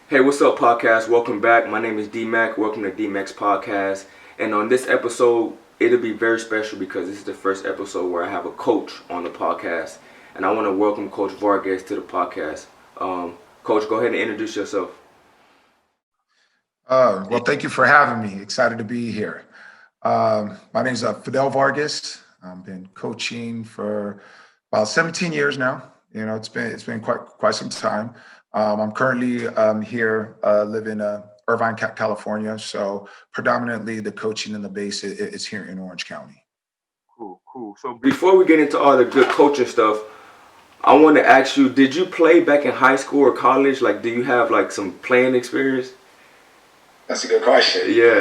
Hey, what's up, podcast? Welcome back. My name is Dmack. Welcome to Dmack's podcast. And on this episode, it'll be very special because this is the first episode where I have a coach on the podcast, and I want to welcome Coach Vargas to the podcast. Coach, go ahead and introduce yourself. Well, thank you for having me. Excited to be here. My name is Fidel Vargas. I've been coaching for about 17 years now. It's been quite some time. I'm currently here living Irvine, California. So predominantly the coaching and the base is here in Orange County. Cool, cool. So before we get into all the good coaching stuff, I want to ask you: did you play back in high school or college? Like, do you have like some playing experience? That's a good question. Yeah.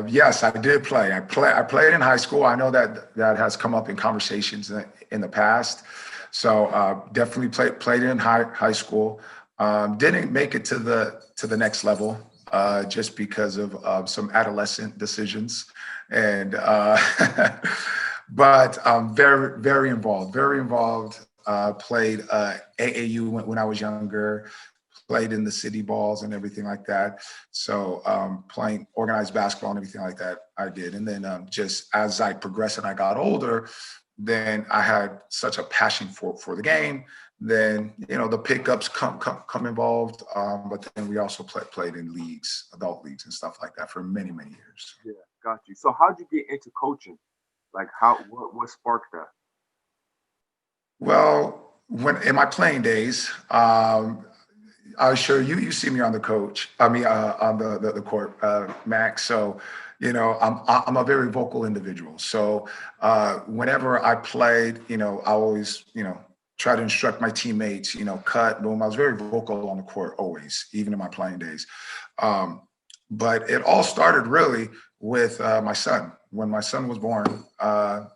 Yes, I did play. I played in high school. I know that has come up in conversations in the past. So definitely played in high school. Didn't make it to the next level just because of some adolescent decisions, and but very involved. Very involved. Played AAU when I was younger. Played in the city balls and everything like that. So playing organized basketball and everything like that, I did. And then just as I progressed and I got older, then I had such a passion for the game. Then the pickups come involved, but then we also played in leagues, adult leagues and stuff like that for many years. Yeah, got you. So how'd you get into coaching? Like what sparked that? Well, when in my playing days, I sure you see me on the coach. I mean, on the court, Max. So, I'm a very vocal individual. So, whenever I played, I always, try to instruct my teammates. Cut, boom. I was very vocal on the court always, even in my playing days. Um, but it all started really with my son. When my son was born,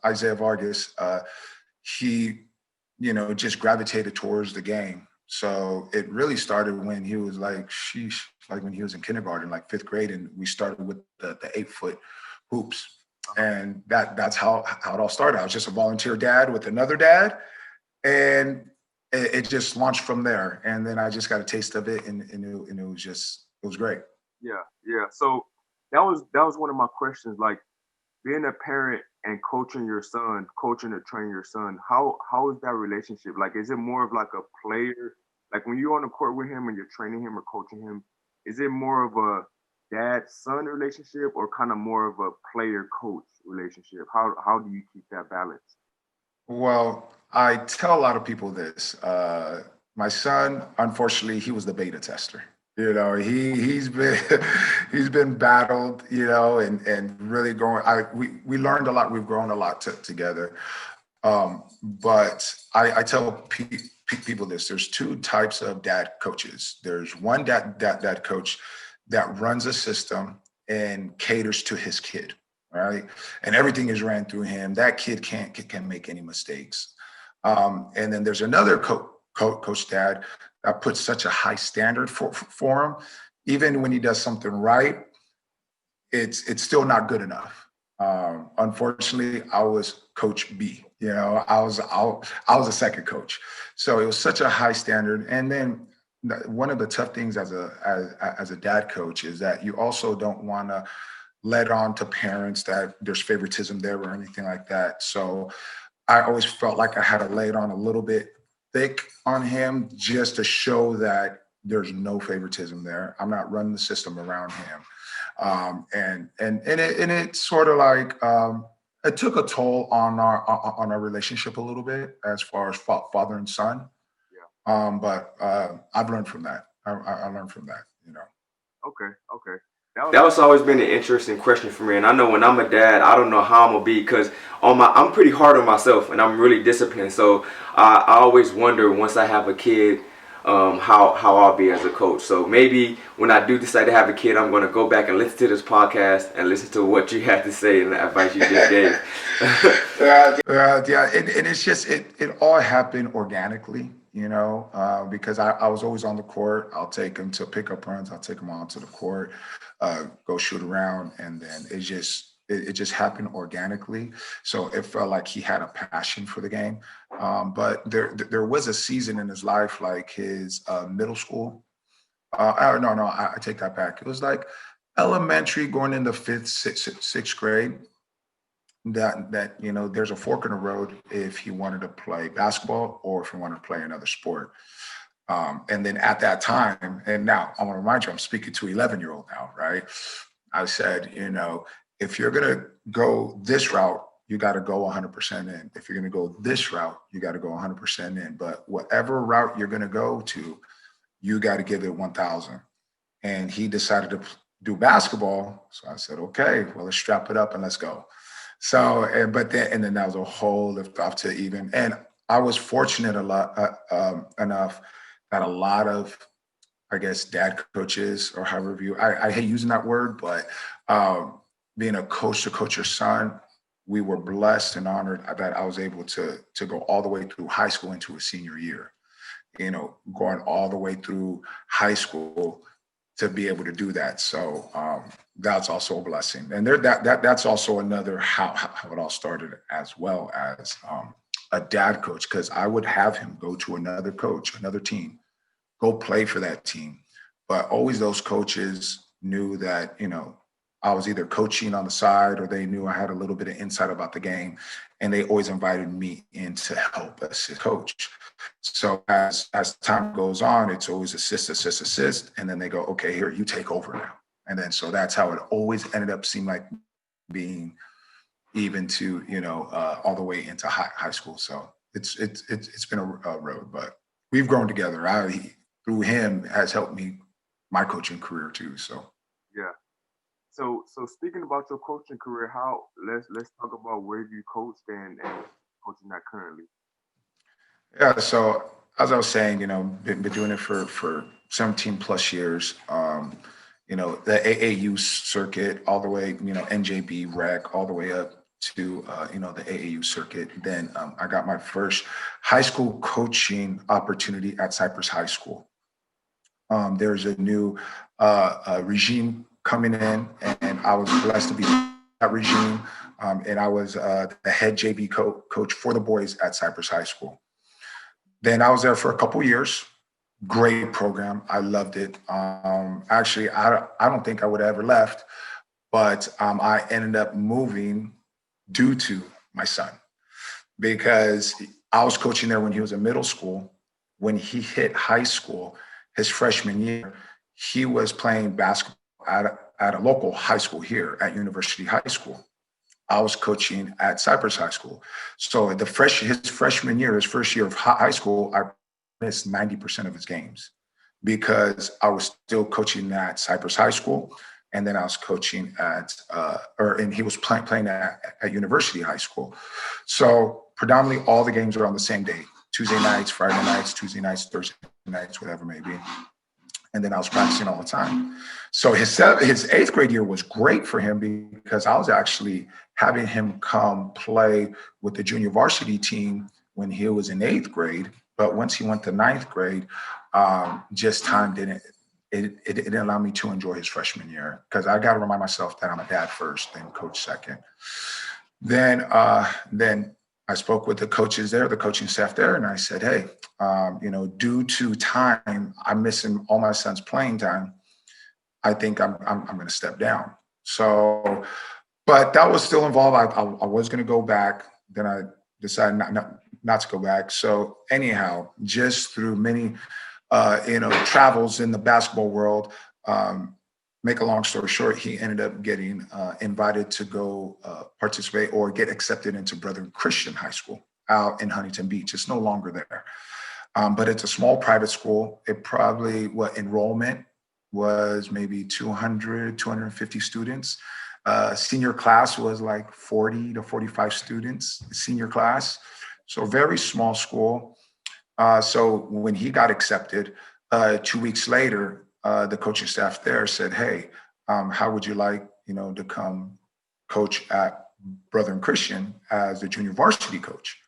Isaiah Vargas, he, just gravitated towards the game. So it really started when he was like, sheesh, like when he was in kindergarten, like fifth grade, and we started with the 8 foot hoops, and that's how it all started. I was just a volunteer dad with another dad, and it just launched from there. And then I just got a taste of it, and it was great. Yeah, yeah. So that was one of my questions. Like being a parent and coaching your son, coaching and training your son. How is that relationship? Like, is it more of like a player? Like when you're on the court with him and you're training him or coaching him, is it more of a dad son relationship or kind of more of a player coach relationship? How do you keep that balance? Well, I tell a lot of people this. My son, unfortunately, he was the beta tester. He's been he's been battled, and really going. We learned a lot. We've grown a lot together. But I tell people this: there's two types of dad coaches. There's one dad coach that runs a system and caters to his kid, right? And everything is ran through him. That kid can't make any mistakes. And then there's another coach dad that puts such a high standard for him. Even when he does something right, it's still not good enough. Unfortunately, I was Coach B. I was a second coach, so it was such a high standard. And then one of the tough things as a dad coach is that you also don't want to let on to parents that there's favoritism there or anything like that. So I always felt like I had to lay it on a little bit thick on him just to show that there's no favoritism there. I'm not running the system around him. And it sort of like it took a toll on our relationship a little bit as far as father and son. Yeah. But I've learned from that. I learned from that. Okay. Okay. That was always been an interesting question for me, and I know when I'm a dad, I don't know how I'm gonna be because I'm pretty hard on myself, and I'm really disciplined. So I always wonder once I have a kid, how I'll be as a coach. So maybe when I do decide to have a kid, I'm gonna go back and listen to this podcast and listen to what you had to say and the advice you just gave. Yeah, and it's just it all happened organically, because I was always on the court. I'll take him to pick up runs. I'll take him onto the court, go shoot around, and then it just happened organically. So it felt like he had a passion for the game. But there was a season in his life, like his middle school. No, I take that back. It was like elementary going into fifth, sixth grade. That there's a fork in the road if you wanted to play basketball or if you wanted to play another sport. And then at that time, and now I want to remind you, I'm speaking to 11-year-old now, right? I said, if you're gonna go this route, you got to go 100% in. If you're gonna go this route, you got to go 100% in. But whatever route you're gonna go to, you got to give it 1,000. And he decided to do basketball. So I said, okay, well, let's strap it up and let's go. So, and then that was a whole lift off to even. And I was fortunate enough that a lot of, I guess, dad coaches or however you, I hate using that word, but being a coach to coach your son, we were blessed and honored that I was able to go all the way through high school into a senior year. Going all the way through high school to be able to do that. So that's also a blessing. And that's also another how it all started, as well as a dad coach, because I would have him go to another coach, another team, go play for that team. But always those coaches knew that, I was either coaching on the side or they knew I had a little bit of insight about the game. And they always invited me in to help assist coach. So as time goes on, it's always assist. And then they go, okay, here, you take over now. And then so that's how it always ended up seeming like being even to, all the way into high school. So it's been a road, but we've grown together. Through him has helped me my coaching career too. So Yeah. So speaking about your coaching career, how let's talk about where you coached and coaching that currently. yeah, so as I was saying, been doing it for 17 plus years. The AAU circuit, all the way, NJB rec, all the way up to the AAU circuit. Then I got my first high school coaching opportunity at Cypress High School. There's a new regime coming in, and I was blessed to be that regime. And I was the head JV coach for the boys at Cypress High School. Then I was there for a couple years. Great program. I loved it. Actually, I don't think I would have ever left, but I ended up moving due to my son, because I was coaching there when he was in middle school. When he hit high school, his freshman year, he was playing basketball at a local high school here at University High School. I was coaching at Cypress High School. So his freshman year, his first year of high school, I missed 90% of his games because I was still coaching at Cypress High School. And then I was coaching and he was playing at University High School. So predominantly all the games are on the same day, Tuesday nights, Friday nights, Tuesday nights, Thursday nights, whatever it may be. And then I was practicing all the time. So his eighth grade year was great for him because I was actually having him come play with the junior varsity team when he was in eighth grade. But once he went to ninth grade, just time didn't allow me to enjoy his freshman year, because I got to remind myself that I'm a dad first, then coach second. Then I spoke with the coaches there, the coaching staff there, and I said, hey, due to time, I'm missing all my son's playing time. I think I'm going to step down. So, but that was still involved. I was going to go back. Then I decided not to go back. So anyhow, just through many, travels in the basketball world, make a long story short, he ended up getting invited to go participate or get accepted into Brethren Christian High School out in Huntington Beach. It's no longer there. But it's a small private school. It probably, enrollment was maybe 200, 250 students. Senior class was like 40 to 45 students, senior class. So very small school. So when he got accepted, 2 weeks later, the coaching staff there said, hey, how would you like, to come coach at Brethren Christian as the junior varsity coach?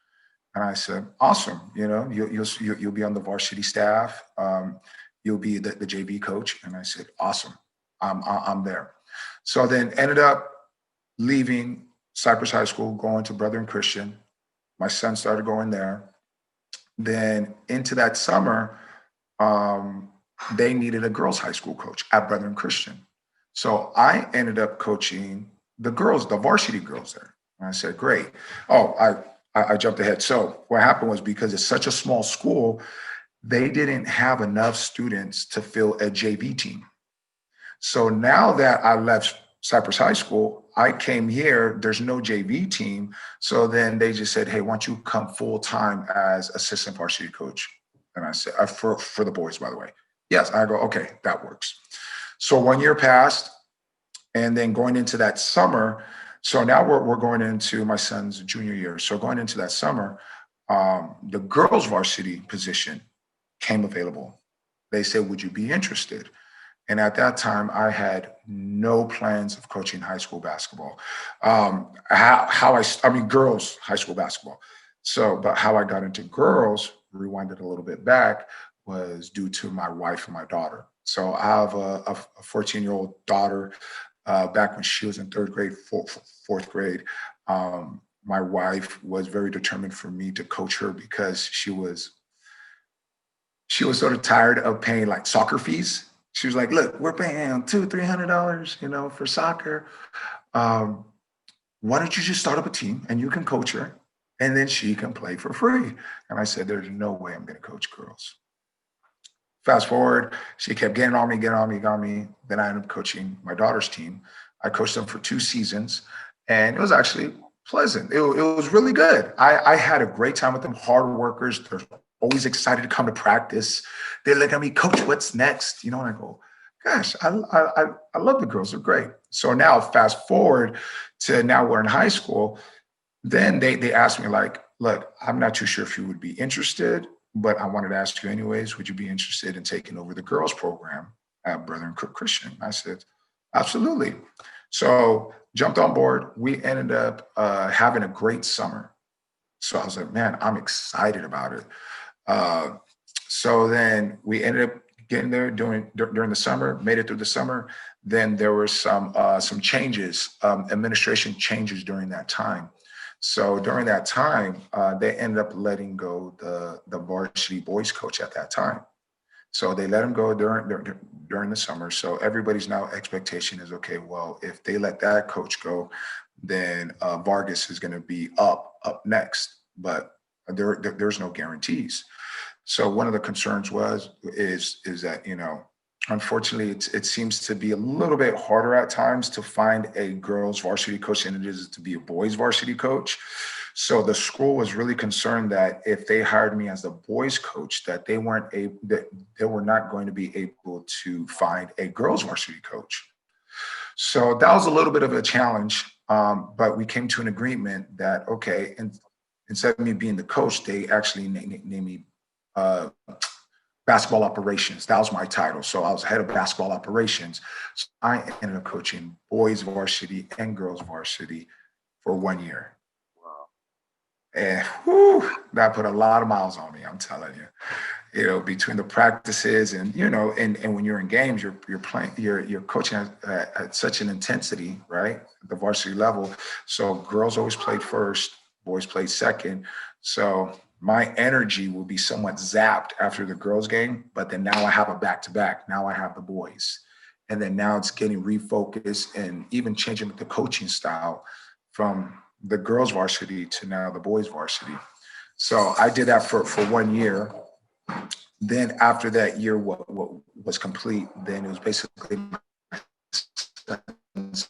And I said, awesome. You'll be on the varsity staff. You'll be the JV coach. And I said, awesome. I'm there. So then ended up leaving Cypress High School, going to Brethren Christian. My son started going there. Then into that summer, they needed a girls' high school coach at Brethren Christian. So I ended up coaching the girls, the varsity girls there. And I said, great. Oh, I jumped ahead. So what happened was because it's such a small school, they didn't have enough students to fill a JV team. So now that I left Cypress High School, I came here. There's no JV team. So then they just said, hey, why don't you come full time as assistant varsity coach? And I said, for the boys, by the way. Yes. I go, okay, that works. So 1 year passed. And then going into that summer, so now we're going into my son's junior year. So going into that summer, the girls' varsity position came available. They said, would you be interested? And at that time, I had no plans of coaching high school basketball. I mean, girls' high school basketball. So, but how I got into girls, rewinded a little bit back, was due to my wife and my daughter. So I have a 14-year-old daughter. Back when she was in third grade, fourth grade, my wife was very determined for me to coach her because she was sort of tired of paying like soccer fees. She was like, look, we're paying $200-300, for soccer. Um, why don't you just start up a team and you can coach her and then she can play for free? And I said, there's no way I'm going to coach girls. Fast forward, she kept getting on me. Then I ended up coaching my daughter's team. I coached them for 2 seasons and it was actually pleasant. It was really good. I had a great time with them, hard workers. They're always excited to come to practice. They look at me, coach, what's next? And I go, gosh, I love the girls. They're great. So now fast forward to now we're in high school. Then they asked me like, look, I'm not too sure if you would be interested, but I wanted to ask you anyways, would you be interested in taking over the girls program at Brethren Christian? I said, absolutely. So jumped on board. We ended up having a great summer. So I was like, man, I'm excited about it. So then we ended up getting there during the summer, made it through the summer. Then there were some changes, administration changes during that time. So during that time, they ended up letting go the varsity boys coach at that time. So they let him go during the summer. So everybody's now expectation is, okay, well, if they let that coach go, then Vargas is going to be up next. But there's no guarantees. So one of the concerns is that, unfortunately, it seems to be a little bit harder at times to find a girls varsity coach than it is to be a boys varsity coach. So the school was really concerned that if they hired me as the boys coach, that they were not going to be able to find a girls varsity coach. So that was a little bit of a challenge, but we came to an agreement that, okay, and instead of me being the coach, they actually named me basketball operations. That was my title. So I was head of basketball operations. So I ended up coaching boys varsity and girls varsity for 1 year. Wow. And that put a lot of miles on me, I'm telling you. Between the practices and and when you're in games, you're playing, you're coaching at such an intensity, right? At the varsity level. So girls always played first, boys played second. So my energy will be somewhat zapped after the girls game, but then now I have a back-to-back. Now I have the boys. And then now it's getting refocused and even changing the coaching style from the girls varsity to now the boys varsity. So I did that for 1 year. Then after that year what was complete, then it was basically my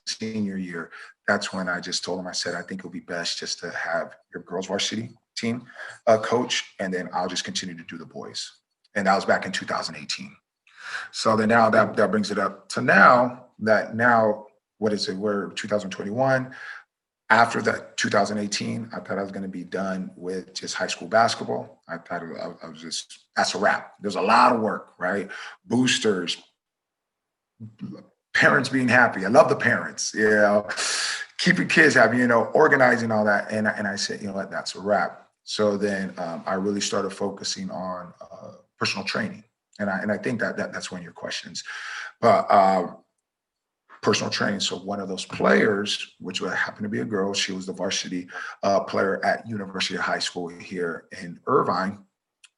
senior year. That's when I just told him, I said, I think it would be best just to have your girls varsity team coach, and then I'll just continue to do the boys. And that was back in 2018. So then now that brings it up to now, what is it? We're 2021. After that 2018, I thought I was going to be done with just high school basketball. I thought I was just, that's a wrap. There's a lot of work, right? Boosters, parents being happy. I love the parents, keeping kids happy, organizing all that. And I said, you know what, that's a wrap. So then I really started focusing on personal training. And I think that's one of your questions. But personal training. So one of those players, which would happen to be a girl, she was the varsity player at University High School here in Irvine.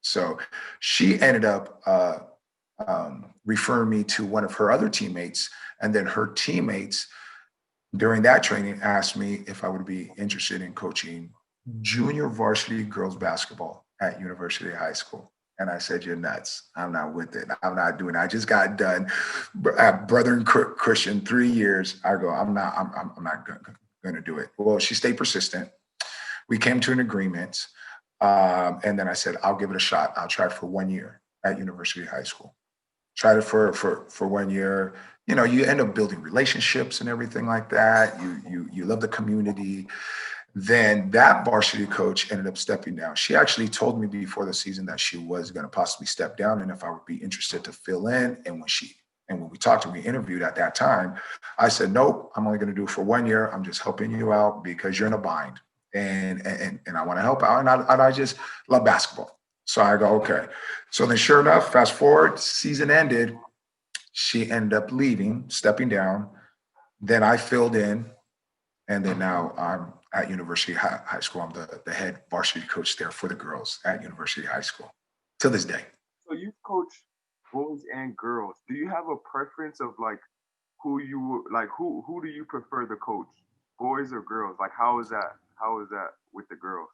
So she ended up refer me to one of her other teammates, and then her teammates during that training asked me if I would be interested in coaching junior varsity girls basketball at University High School. And I said, "You're nuts. I'm not with it. I'm not doing it. I just got done at Brethren Christian 3 years." I go, I'm not going to do it. Well, she stayed persistent. We came to an agreement. And then I said, I'll give it a shot. I'll try it for 1 year at University High School. Tried it for 1 year. You end up building relationships and everything like that. You love the community. Then that varsity coach ended up stepping down. She actually told me before the season that she was going to possibly step down and if I would be interested to fill in. And when we talked and we interviewed at that time, I said, nope, I'm only going to do it for 1 year. I'm just helping you out because you're in a bind. And I want to help out. And I just love basketball. So I go, okay. So then sure enough, fast forward, season ended. She ended up leaving, stepping down. Then I filled in. And then now I'm at University High School. I'm the head varsity coach there for the girls at University High School to this day. So you coach boys and girls. Do you have a preference of like who do you prefer to coach? Boys or girls? Like how is that? How is that with the girls?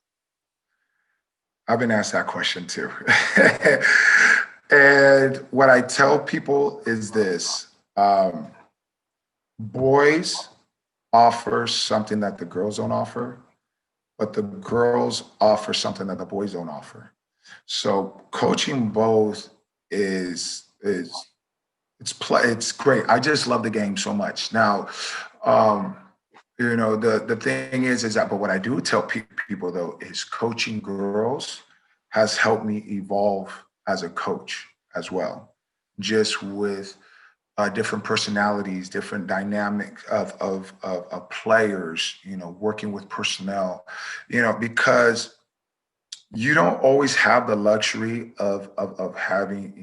I've been asked that question too. And what I tell people is this boys offer something that the girls don't offer, but the girls offer something that the boys don't offer. So coaching both is it's great. I just love the game so much. Now, um, the thing is that but what I do tell people though is coaching girls has helped me evolve as a coach as well, just with different personalities, different dynamic of players, working with personnel, because you don't always have the luxury of having,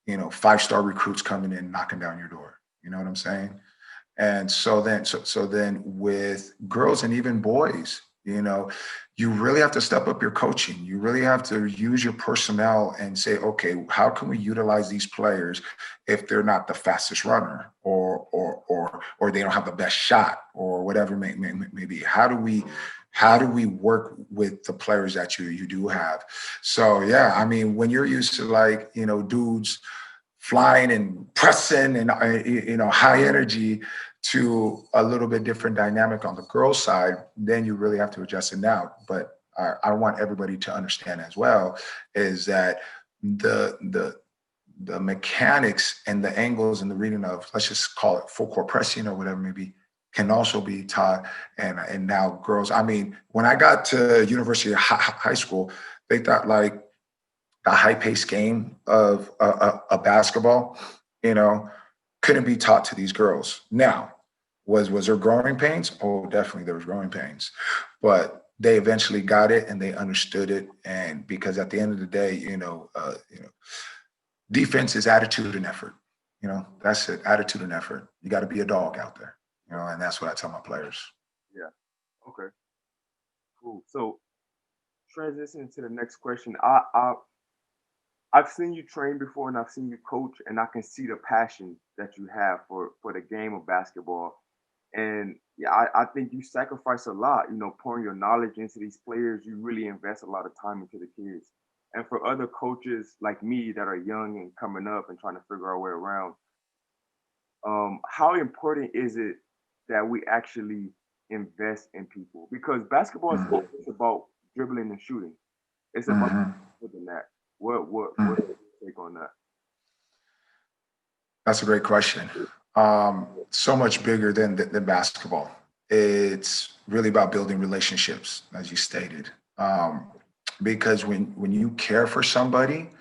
5-star recruits coming in, knocking down your door. You know what I'm saying? And so then with girls and even boys, you really have to step up your coaching. You really have to use your personnel and say, okay, how can we utilize these players if they're not the fastest runner or they don't have the best shot or whatever may be? How do we work with the players that you do have? So yeah, I mean, when you're used to like, dudes flying and pressing and high energy to a little bit different dynamic on the girls side, then you really have to adjust it now. But I want everybody to understand as well is that the mechanics and the angles and the reading of, let's just call it full court pressing or whatever maybe, can also be taught. And now girls, I mean, when I got to University High School, they thought like the high paced game of a basketball, you know, couldn't be taught to these girls. Now, was there growing pains? Oh, definitely there was growing pains, but they eventually got it and they understood it. And because at the end of the day, defense is attitude and effort. That's it, attitude and effort. You got to be a dog out there, and that's what I tell my players. Yeah. Okay. Cool. So transitioning to the next question, I've seen you train before and I've seen you coach, and I can see the passion that you have for the game of basketball. And yeah, I think you sacrifice a lot, pouring your knowledge into these players. You really invest a lot of time into the kids. And for other coaches like me that are young and coming up and trying to figure our way around, how important is it that we actually invest in people? Because basketball is not Mhm, just about dribbling and shooting. It's about mhm, more than that. What mhm. is your take on that? That's a great question. So much bigger than basketball. It's really about building relationships, as you stated. Because when you care for somebody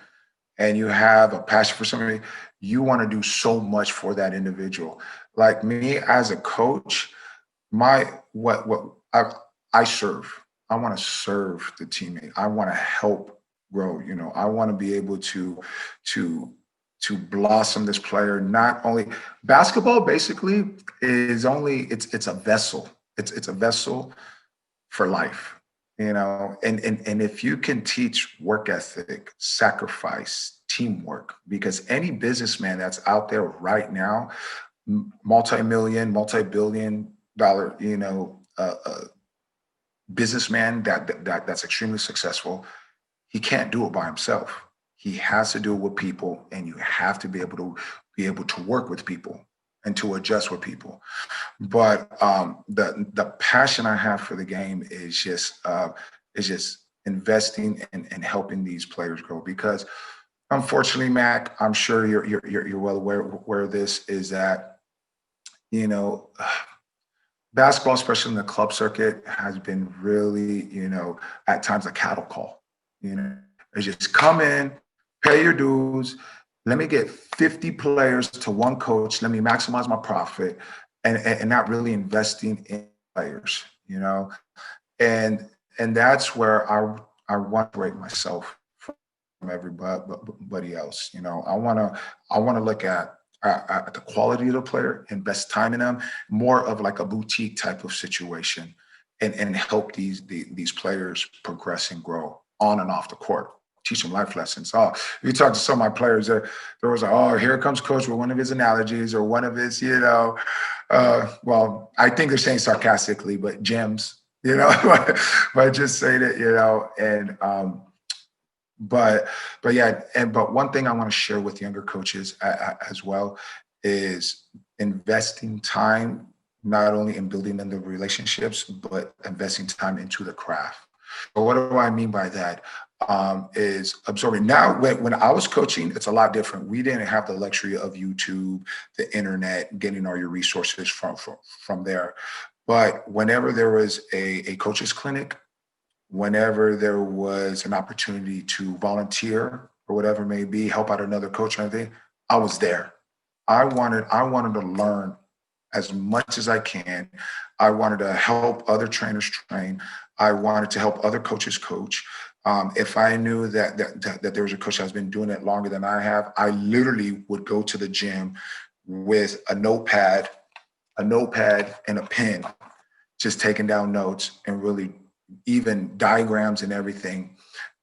and you have a passion for somebody, you want to do so much for that individual. Like me as a coach, my what I serve. I want to serve the teammate. I want to help grow. I want to be able to to blossom this player. Not only basketball, basically, is only it's a vessel. It's a vessel for life. And if you can teach work ethic, sacrifice, teamwork, because any businessman that's out there right now, multi-million, multi-billion dollar, businessman that's extremely successful, he can't do it by himself. He has to do it with people, and you have to be able to work with people and to adjust with people. But the passion I have for the game is just investing and helping these players grow. Because unfortunately, Mac, I'm sure you're well aware of this, is that you know basketball, especially in the club circuit, has been really, at times a cattle call. They just come in, pay your dues. Let me get 50 players to one coach. Let me maximize my profit, and not really investing in players. And that's where I want to rate myself from everybody else. I want to look at the quality of the player, invest time in them, more of like a boutique type of situation, and help these players progress and grow on and off the court. Teach them life lessons. Oh, you talk to some of my players, there was like, oh, here comes coach with one of his analogies or one of his, well, I think they're saying sarcastically, but gems, but just say that, and but yeah, but one thing I want to share with younger coaches as well is investing time not only in building in the relationships, but investing time into the craft. But what do I mean by that? Is absorbing. Now, when I was coaching, it's a lot different. We didn't have the luxury of YouTube, the internet, getting all your resources from there. But whenever there was a coach's clinic, whenever there was an opportunity to volunteer or whatever it may be, help out another coach or anything, I was there. I wanted to learn as much as I can. I wanted to help other trainers train. I wanted to help other coaches coach. If I knew that there was a coach that's been doing it longer than I have, I literally would go to the gym with a notepad and a pen, just taking down notes and really even diagrams and everything.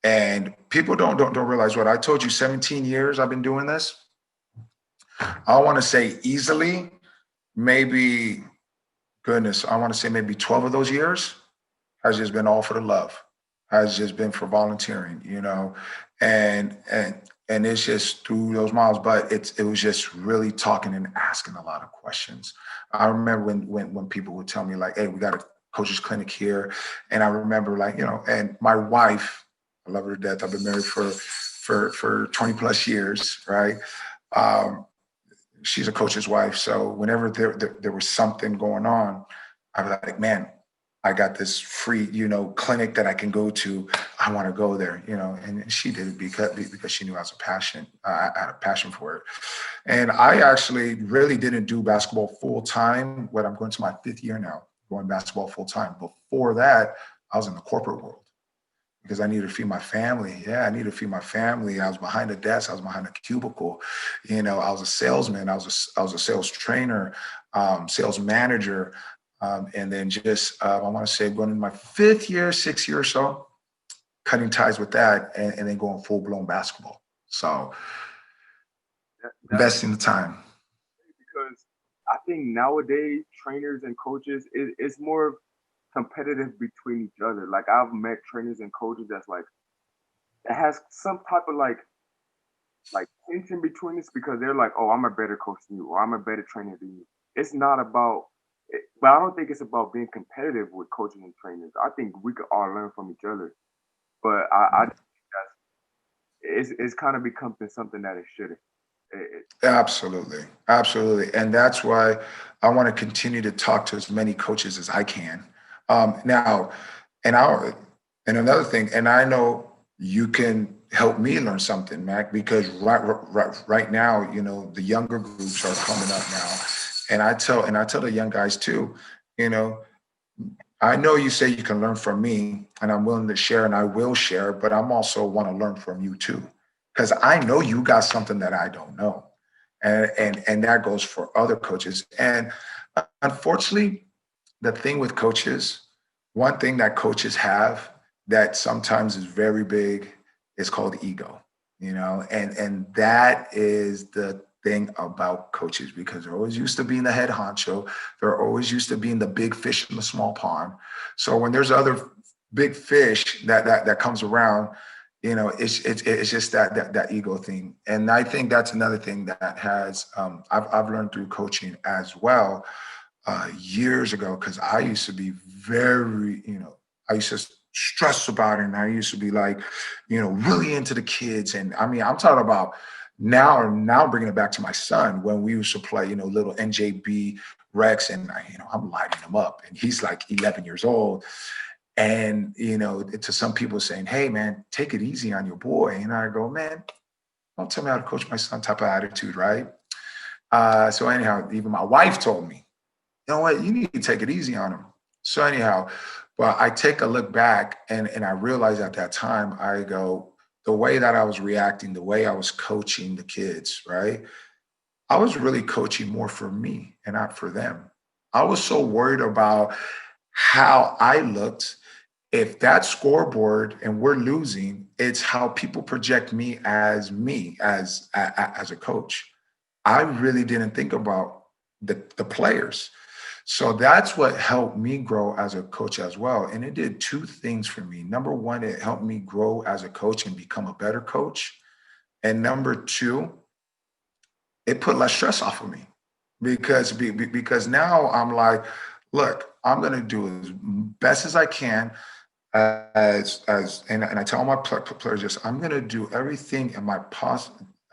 And people don't realize what I told you. 17 years I've been doing this. I want to say easily, maybe goodness, I want to say maybe 12 of those years has just been all for the love, has just been for volunteering, and it's just through those miles. But it was just really talking and asking a lot of questions. I remember when people would tell me like, "Hey, we got a coach's clinic here," and I remember like, and my wife, I love her to death. I've been married for 20 plus years, right? Um, she's a coach's wife. So whenever there was something going on, I was like, man, I got this free, clinic that I can go to. I want to go there, and she did it because she knew I was I had a passion for it. And I actually really didn't do basketball full time. What I'm going to my fifth year now, going basketball full time. Before that, I was in the corporate world because I needed to feed my family. Yeah, I needed to feed my family. I was behind a desk. I was behind a cubicle. I was a salesman. I was a sales trainer, sales manager. And then just, I want to say going in my fifth year, 6 year or so, cutting ties with that and then going full blown basketball. So investing the time. Because I think nowadays trainers and coaches it's more competitive between each other. Like I've met trainers and coaches that's like that has some type of like tension between us because they're like, oh, I'm a better coach than you, or I'm a better trainer than you. It's not about, but I don't think it's about being competitive with coaches and trainers. I think we could all learn from each other. But I think it's kind of become something that it shouldn't. Absolutely. Absolutely. And that's why I want to continue to talk to as many coaches as I can. Now, and I and another thing, and I know you can help me learn something, Mac, because right now, the younger groups are coming up now. And I tell the young guys too, you know, I know you say you can learn from me and I'm willing to share and I will share, but I'm also want to learn from you too. Because I know you got something that I don't know. And that goes for other coaches. And unfortunately, the thing with coaches, one thing that coaches have that sometimes is very big is called ego. and that is the thing about coaches, because they're always used to being the head honcho. They're always used to being the big fish in the small pond. So when there's other big fish that comes around, it's just that ego thing. And I think that's another thing that has I've learned through coaching as well, years ago, because I used to be very, I used to stress about it. And I used to be like, really into the kids. And I mean, I'm talking about now bringing it back to my son when we used to play, little NJB Rex, and I'm lighting him up, and he's like 11 years old. And, to some people saying, hey, man, take it easy on your boy. And I go, man, don't tell me how to coach my son type of attitude, right? So anyhow, even my wife told me, you know what, you need to take it easy on him. So anyhow, but I take a look back, and I realize at that time, I go, the way that I was reacting, the way I was coaching the kids, right? I was really coaching more for me and not for them. I was so worried about how I looked. If that scoreboard and we're losing, it's how people project me as a coach. I really didn't think about the players. So that's what helped me grow as a coach as well. And it did two things for me. Number one, it helped me grow as a coach and become a better coach. And number two, it put less stress off of me, because now I'm like, look, I'm going to do as best as I can, and I tell my players this, I'm going to do everything in my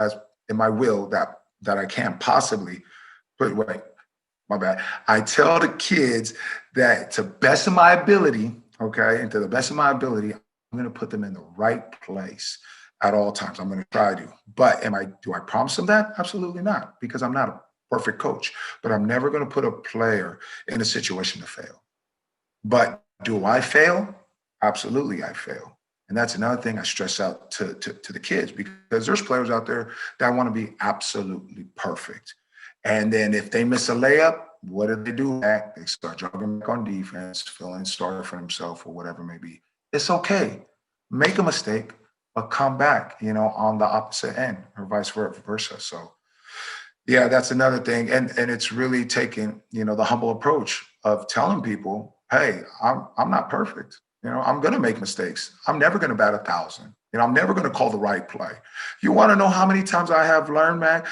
as in my will that I can possibly. But wait, my bad. I tell the kids that to best of my ability, okay, and to the best of my ability, I'm going to put them in the right place at all times. I'm going to try to. But do I promise them that? Absolutely not, because I'm not a perfect coach. But I'm never going to put a player in a situation to fail. But do I fail? Absolutely, I fail. And that's another thing I stress out to the kids, because there's players out there that want to be absolutely perfect. And then if they miss a layup, what do they do? They start jogging back on defense, feeling sorry for themselves or whatever it may be. It's okay. Make a mistake, but come back, on the opposite end, or vice versa. So yeah, that's another thing. And it's really taking, the humble approach of telling people, hey, I'm not perfect. I'm gonna make mistakes. I'm never gonna bat 1,000. I'm never gonna call the right play. You want to know how many times I have learned, man,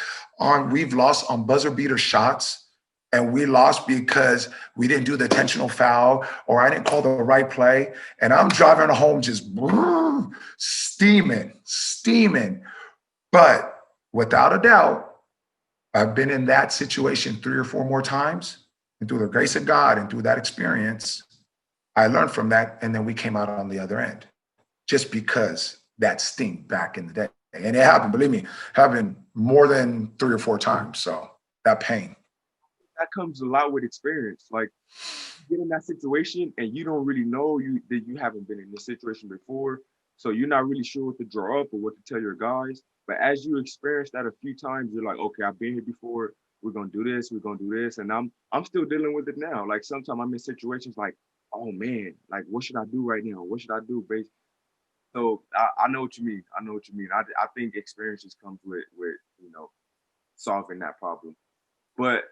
we've lost on buzzer beater shots, and we lost because we didn't do the intentional foul, or I didn't call the right play. And I'm driving home just steaming. But without a doubt, I've been in that situation 3 or 4 more times. And through the grace of God and through that experience, I learned from that. And then we came out on the other end, just because that sting back in the day. And it happened, believe me, happened more than 3 or 4 times. So that pain. That comes a lot with experience. Like, you get in that situation and you don't really know that you haven't been in this situation before. So you're not really sure what to draw up or what to tell your guys. But as you experience that a few times, you're like, okay, I've been here before. We're gonna do this. We're gonna do this, and I'm still dealing with it now. Like sometimes I'm in situations like, oh man, like what should I do right now? What should I do, base? So I know what you mean. I know what you mean. I think experience just comes with solving that problem. But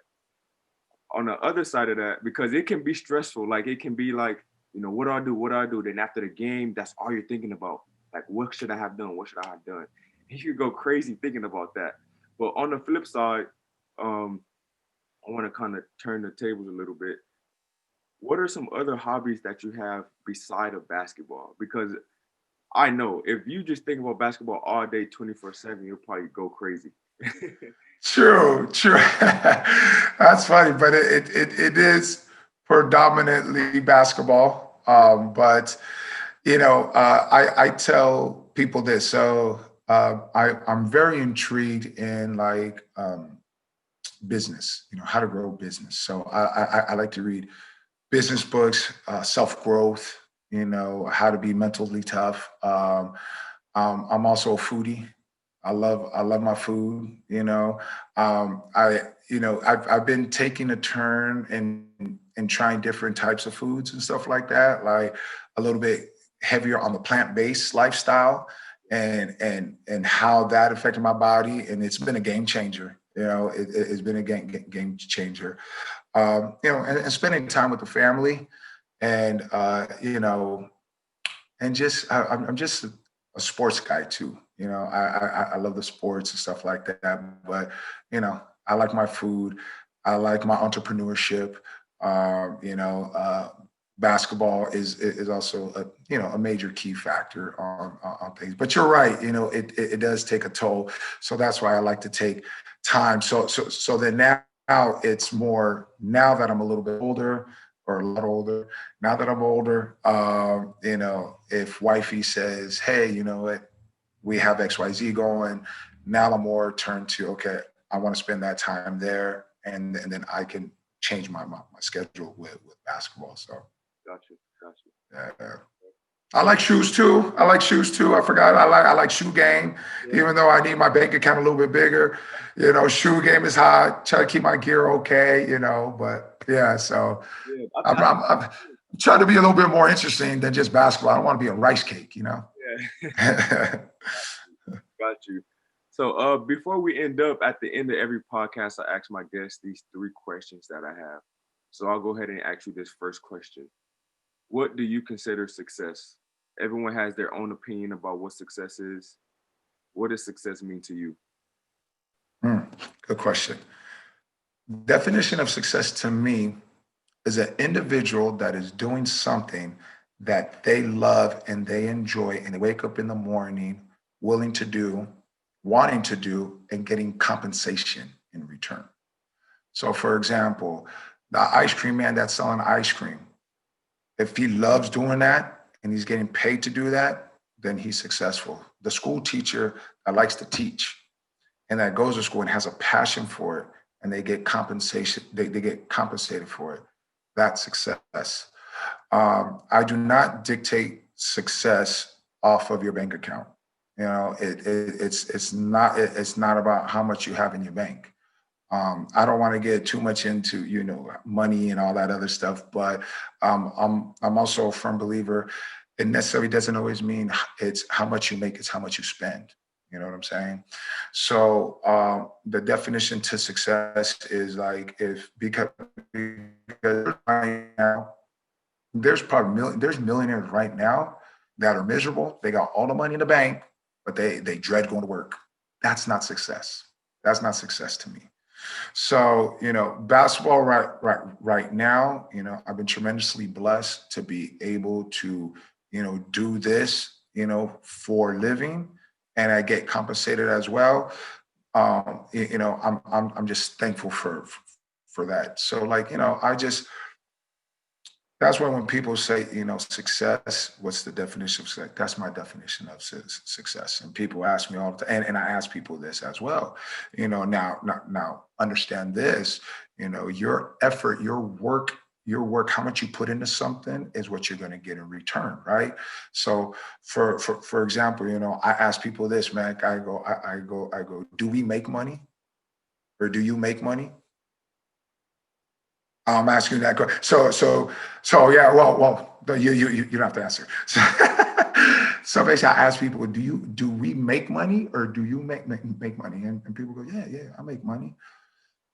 on the other side of that, because it can be stressful. Like it can be like, what do I do? What do I do? Then after the game, that's all you're thinking about. Like, what should I have done? What should I have done? And you go crazy thinking about that. But on the flip side, um, I want to kind of turn the tables a little bit. What are some other hobbies that you have beside of basketball? Because I know if you just think about basketball all day, 24/7, you'll probably go crazy. True. That's funny, but it is predominantly basketball. But I tell people this. So I'm very intrigued in like business. How to grow business. So I like to read business books, self growth. How to be mentally tough. I'm also a foodie. I love my food. I've been taking a turn and trying different types of foods and stuff like that, like a little bit heavier on the plant-based lifestyle. and how that affected my body, and it's been a game changer. It's been a game changer. And spending time with the family, and and just I'm just a sports guy too. I love the sports and stuff like that. But I like my food. I like my entrepreneurship. You know, basketball is also a major key factor on things. But you're right. It does take a toll. So that's why I like to take time. So then now it's more now that I'm a little bit older or a lot older. Now that I'm older, if wifey says, "Hey, you know what, we have XYZ going," now I'm more turned to, okay, I want to spend that time there, and then I can change my schedule with basketball. So Got you. Got you. yeah. I like shoes too. I like shoes too. I forgot. I like shoe game, Yeah. even though I need my bank account a little bit bigger. Shoe game is hot. Try to keep my gear okay. But yeah. So Yeah. I'm trying to be a little bit more interesting than just basketball. I don't want to be a rice cake. Yeah. Yeah. Got you. So before we end up at the end of every podcast, I ask my guests these three questions that I have. So I'll go ahead and ask you this first question. What do you consider success? Everyone has their own opinion about what success is. What does success mean to you? Hmm, good question. Definition of success to me is an individual that is doing something that they love and they enjoy, and they wake up in the morning willing to do, wanting to do, and getting compensation in return. So, for example, the ice cream man that's selling ice cream, if he loves doing that and he's getting paid to do that, then he's successful. The school teacher that likes to teach and that goes to school and has a passion for it, and they get compensation, they get compensated for it, that's success. I do not dictate success off of your bank account. It's not about how much you have in your bank. I don't want to get too much into money and all that other stuff, but I'm also a firm believer. It necessarily doesn't always mean it's how much you make; it's how much you spend. You know what I'm saying? So the definition to success is like, if because right now there's millionaires right now that are miserable. They got all the money in the bank, but they dread going to work. That's not success. That's not success to me. So, basketball right now, I've been tremendously blessed to be able to, do this, for a living, and I get compensated as well. I'm just thankful for that. So, like, I just that's why when people say, success, what's the definition of success? That's my definition of success. And people ask me all the time, and I ask people this as well. Now understand this. Your effort, your work, how much you put into something is what you're going to get in return, right? So, for example, I ask people this, man. I go. Do we make money, or do you make money? I'm asking that question. So yeah. Well. You don't have to answer. So basically, I ask people, do we make money, or do you make money? And people go, yeah, I make money.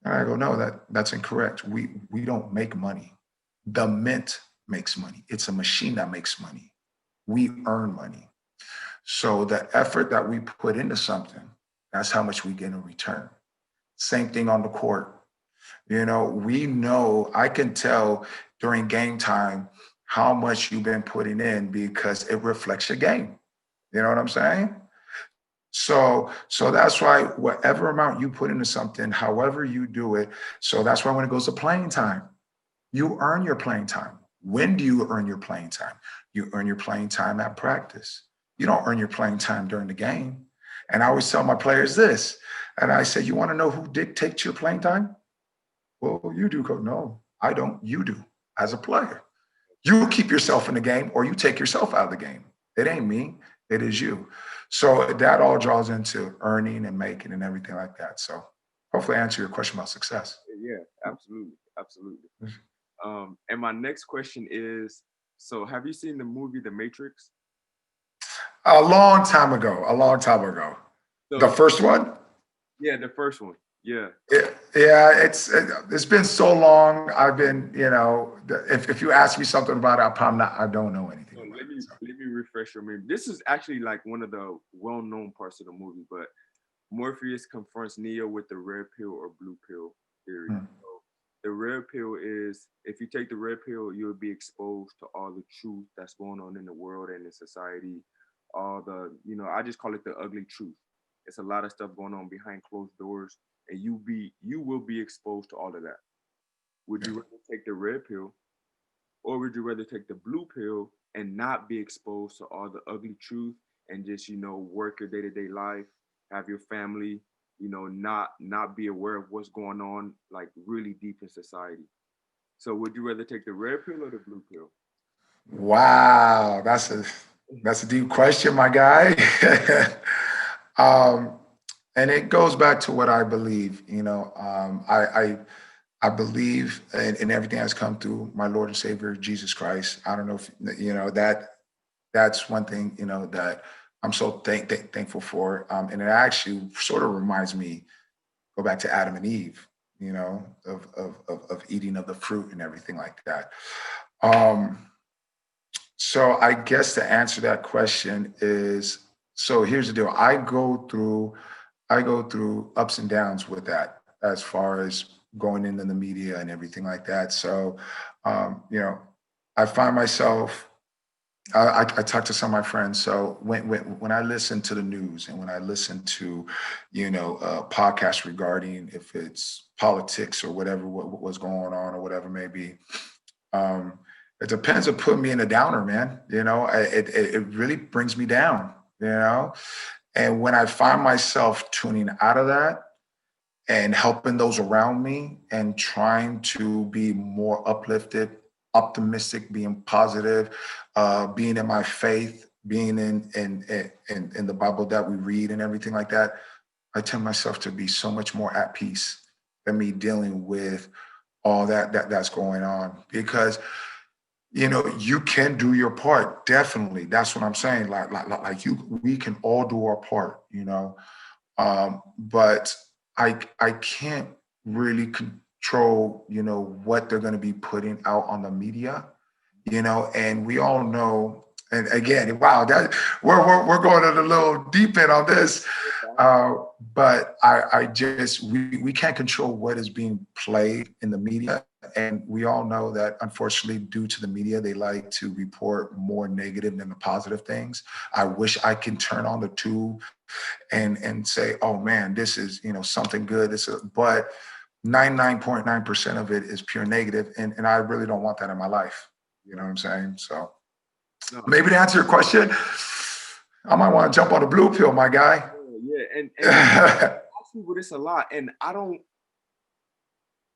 And I go, no, that's incorrect. We don't make money. The mint makes money. It's a machine that makes money. We earn money. So the effort that we put into something, that's how much we get in return. Same thing on the court. We know, I can tell during game time how much you've been putting in because it reflects your game. You know what I'm saying? So that's why whatever amount you put into something, however you do it. So that's why when it goes to playing time, you earn your playing time. When do you earn your playing time? You earn your playing time at practice. You don't earn your playing time during the game. And I always tell my players this, and I say, you want to know who dictates your playing time? Well, you do, coach. No, I don't. You do as a player. You keep yourself in the game, or you take yourself out of the game. It ain't me. It is you. So that all draws into earning and making and everything like that. So hopefully I answer your question about success. Yeah, absolutely, absolutely. And my next question is: so, have you seen the movie The Matrix? A long time ago. A long time ago. The So first one. yeah, the first one. Yeah. Yeah, it's been so long. I've been, if you ask me something about it, I don't know anything So about let it. me So. let me refresh your memory. This is actually like one of the well-known parts of the movie, but Morpheus confronts Neo with the red pill or blue pill theory. Hmm. So the red pill is if you take the red pill, you'll be exposed to all the truth that's going on in the world and in society. All the, I just call it the ugly truth. It's a lot of stuff going on behind closed doors, and you will be exposed to all of that. Would Yeah. you rather take the red pill, or would you rather take the blue pill and not be exposed to all the ugly truth and just, work your day-to-day life, have your family, not be aware of what's going on like really deep in society? So would you rather take the red pill or the blue pill? Wow, that's a deep question, my guy. um, and it goes back to what I believe. I believe in everything that's come through my Lord and Savior Jesus Christ. I don't know if that's one thing that I'm so thankful for. And it actually sort of reminds me, go back to Adam and Eve, of eating of the fruit and everything like that. Um, so I guess to answer that question is, so here's the deal. I go through ups and downs with that as far as going into the media and everything like that. So, um, you know, I find myself. I talk to some of my friends. So when I listen to the news and when I listen to, podcasts regarding if it's politics or whatever what's going on or whatever may be, um, it depends on putting me in a downer, man. It really brings me down. And when I find myself tuning out of that and helping those around me and trying to be more uplifted, optimistic, being positive, being in my faith, being in the Bible that we read and everything like that, I tell myself to be so much more at peace than me dealing with all that's going on because you can do your part. Definitely, that's what I'm saying. Like we can all do our part. But I can't really control, what they're going to be putting out on the media, and we all know. And again, wow, that we're going a little deep in on this, uh, but I just we can't control what is being played in the media, and we all know that unfortunately, due to the media, they like to report more negative than the positive things. I wish I can turn on the tube and say, oh man, this is something good. But 99.9% of it is pure negative, and I really don't want that in my life. You know what I'm saying? So No. maybe to answer your question, I might want to jump on the blue pill, my guy. Yeah, yeah. And I see with this a lot, and I don't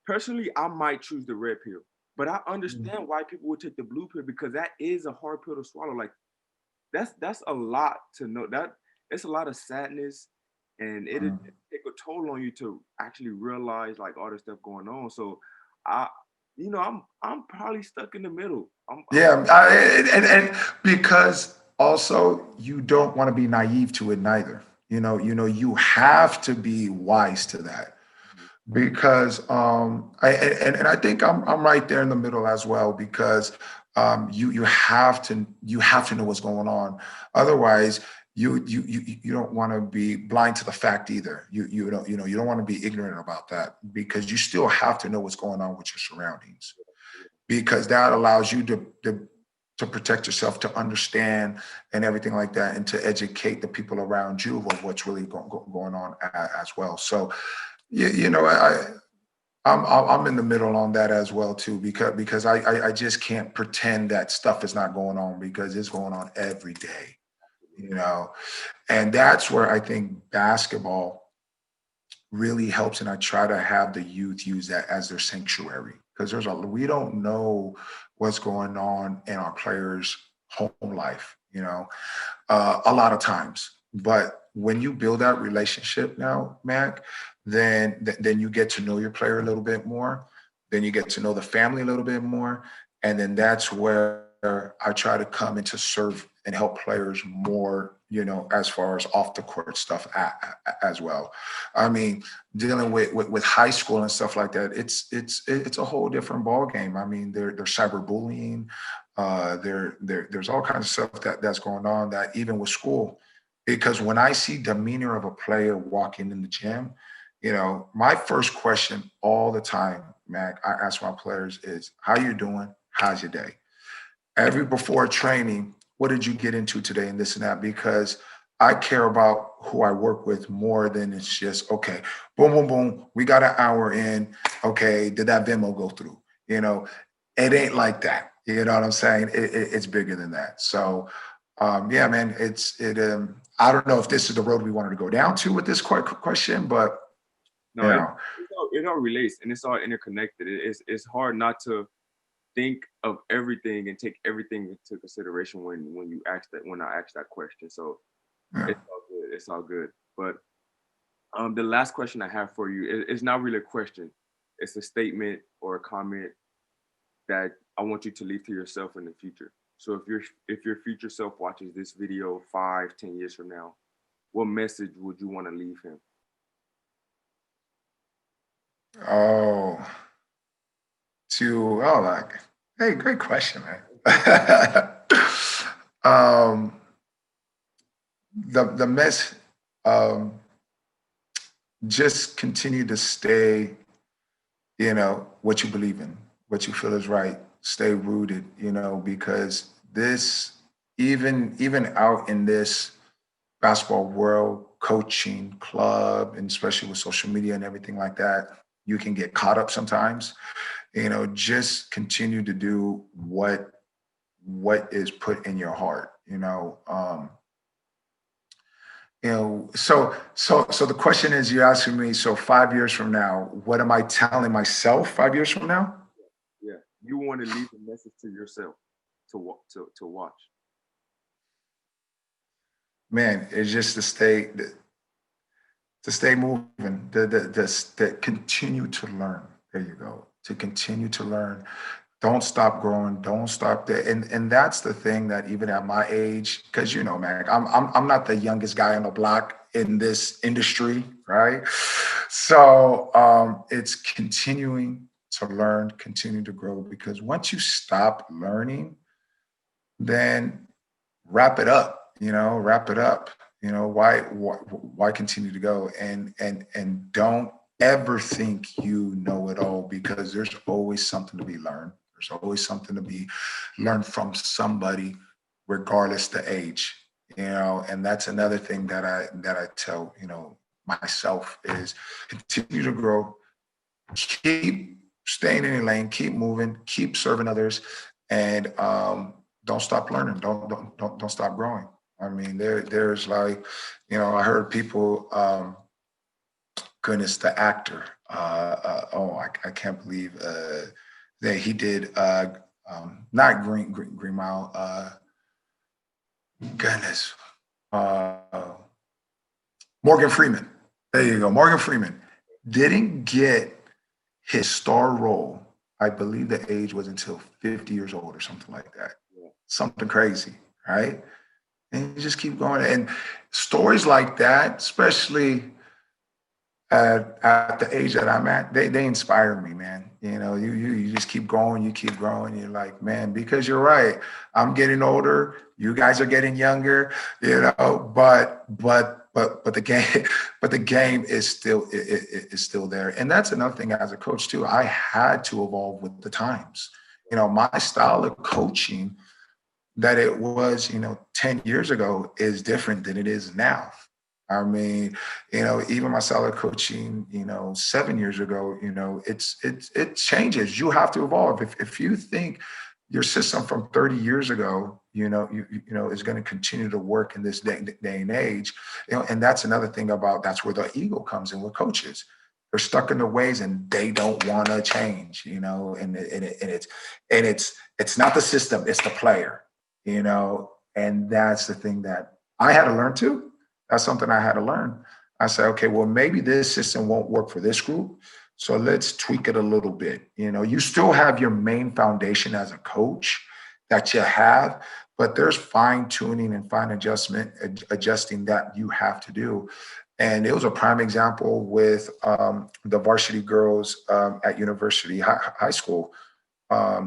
personally, I might choose the red pill, but I understand why people would take the blue pill because that is a hard pill to swallow. Like that's a lot to know. That it's a lot of sadness, and it take a toll on you to actually realize like all the stuff going on. So I, I'm probably stuck in the middle. I'm Yeah, and because also you don't want to be naive to it neither. You have to be wise to that because and I think I'm right there in the middle as well because you have to know what's going on. Otherwise, you don't want to be blind to the fact either. You don't want to be ignorant about that because you still have to know what's going on with your surroundings because that allows you to protect yourself, to understand and everything like that, and to educate the people around you of what's really going on as well. So, I'm in the middle on that as well too because I just can't pretend that stuff is not going on because it's going on every day, you know, and that's where I think basketball really helps, and I try to have the youth use that as their sanctuary because we don't know what's going on in our players' home life, a lot of times. But when you build that relationship now, Mac, then you get to know your player a little bit more. Then you get to know the family a little bit more, and then that's where I try to come in to serve and help players more, as far as off the court stuff as well. I mean, dealing with high school and stuff like that, it's a whole different ball game. I mean, there's cyberbullying, there's all kinds of stuff that's going on that even with school, because when I see demeanor of a player walking in the gym, my first question all the time, Mac, I ask my players is, how you doing? How's your day? Every before training, what did you get into today and this and that? Because I care about who I work with more than it's just, okay, boom, boom, boom, we got an hour in. Okay, did that Venmo go through? It ain't like that. You know what I'm saying? It's bigger than that. So, yeah, man, I don't know if this is the road we wanted to go down to with this question, but No, you know, it all relates and it's all interconnected. It's hard not to think of everything and take everything into consideration when you ask that when I ask that question. So yeah. it's all good. It's all good. But the last question I have for you is not really a question. It's a statement or a comment that I want you to leave to yourself in the future. So if your future self watches this video 5, 10 years from now, what message would you want to leave him? Oh, like, hey, great question, man. um, the mess, um, just continue to stay, what you believe in, what you feel is right. Stay rooted, because this, even out in this basketball world, coaching, club, and especially with social media and everything like that, you can get caught up sometimes. Just continue to do what is put in your heart. So the question is, you're asking me, so 5 years from now, what am I telling myself 5 years from now? Yeah, you want to leave a message to yourself to watch. Man, it's just to stay moving, to continue to learn. There you go. To continue to learn. Don't stop growing. Don't stop there. And that's the thing that even at my age, because man, I'm not the youngest guy on the block in this industry, right? So it's continuing to learn, continue to grow. Because once you stop learning, then wrap it up. Wrap it up. Why continue to go, and don't ever think you know it all, because there's always something to be learned. There's always something to be learned from somebody, regardless the age. And that's another thing that I tell myself is, continue to grow, keep staying in your lane, keep moving, keep serving others, and don't stop learning. Don't stop growing. I mean, there's like, I heard people, goodness, the actor. I can't believe that he did not Green Mile. Goodness, uh, Morgan Freeman. There you go, Morgan Freeman didn't get his star role. I believe the age was until 50 years old or something like that. Yeah. Something crazy, right? And you just keep going. And stories like that, especially at the age that I'm at, they inspire me, man. You just keep going, you keep growing. You're like, man, because you're right. I'm getting older. You guys are getting younger. But the game, but the game is still there. And that's another thing as a coach too. I had to evolve with the times. My style of coaching that it was 10 years ago is different than it is now. I mean, even my style of coaching, 7 years ago, it changes. You have to evolve. If you think your system from 30 years ago, is going to continue to work in this day and age, and that's another thing that's where the ego comes in with coaches. They're stuck in their ways and they don't want to change, and it's not the system, it's the player, and that's the thing that I had to learn too. That's something I had to learn. I said, okay, well, maybe this system won't work for this group. So let's tweak it a little bit. You still have your main foundation as a coach, that you have, but there's fine tuning and fine adjusting that you have to do. And it was a prime example with the varsity girls at University High School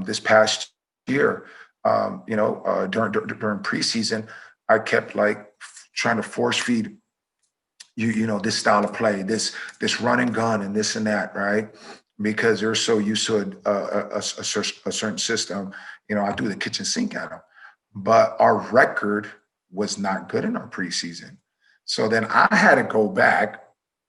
this past year. During preseason, I kept like trying to force feed this style of play, this run and gun, and this and that, right? Because they're so used to a certain system. I threw the kitchen sink at them, but our record was not good in our preseason. So then I had to go back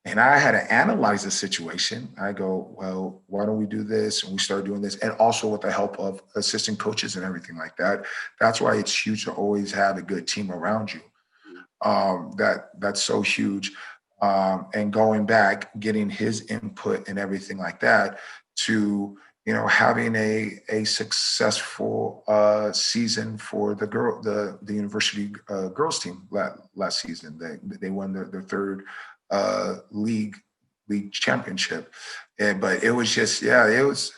and I had to analyze the situation. I go, well, why don't we do this? And we start doing this. And also with the help of assistant coaches and everything like that. That's why it's huge to always have a good team around you. That's so huge. And going back, getting his input and everything like that to having a successful season for the university girls team last season. They won their third league championship. But it was just, yeah, it was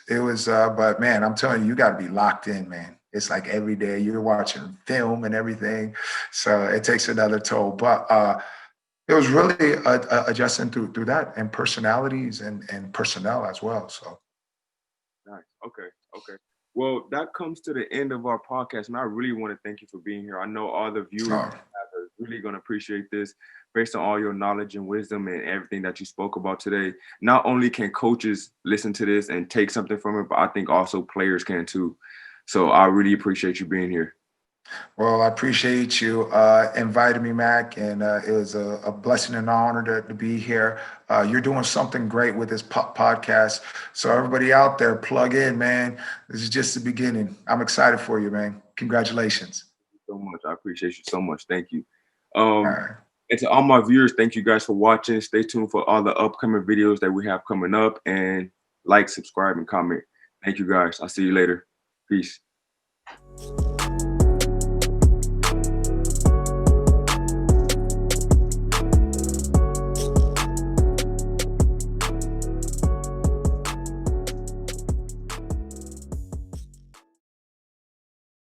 but man, I'm telling you, you got to be locked in, man. It's like every day you're watching film and everything, so it takes another toll. But it was really adjusting through that, and personalities and personnel as well. So Nice. Okay. Okay. Well, that comes to the end of our podcast, and I really want to thank you for being here. I know all the viewers uh, are really going to appreciate this based on all your knowledge and wisdom and everything that you spoke about today. Not only can coaches listen to this and take something from it, but I think also players can too. So I really appreciate you being here. well, I appreciate you inviting me, Mac, and it was a blessing and honor to be here. You're doing something great with this podcast. So everybody out there, plug in, man. This is just the beginning. I'm excited for you, man. Congratulations. So much. I appreciate you so much. Thank you. All Um, right. and to all my viewers, thank you guys for watching. Stay tuned for all the upcoming videos that we have coming up, and like, subscribe, and comment. Thank you guys. I'll see you later. Peace.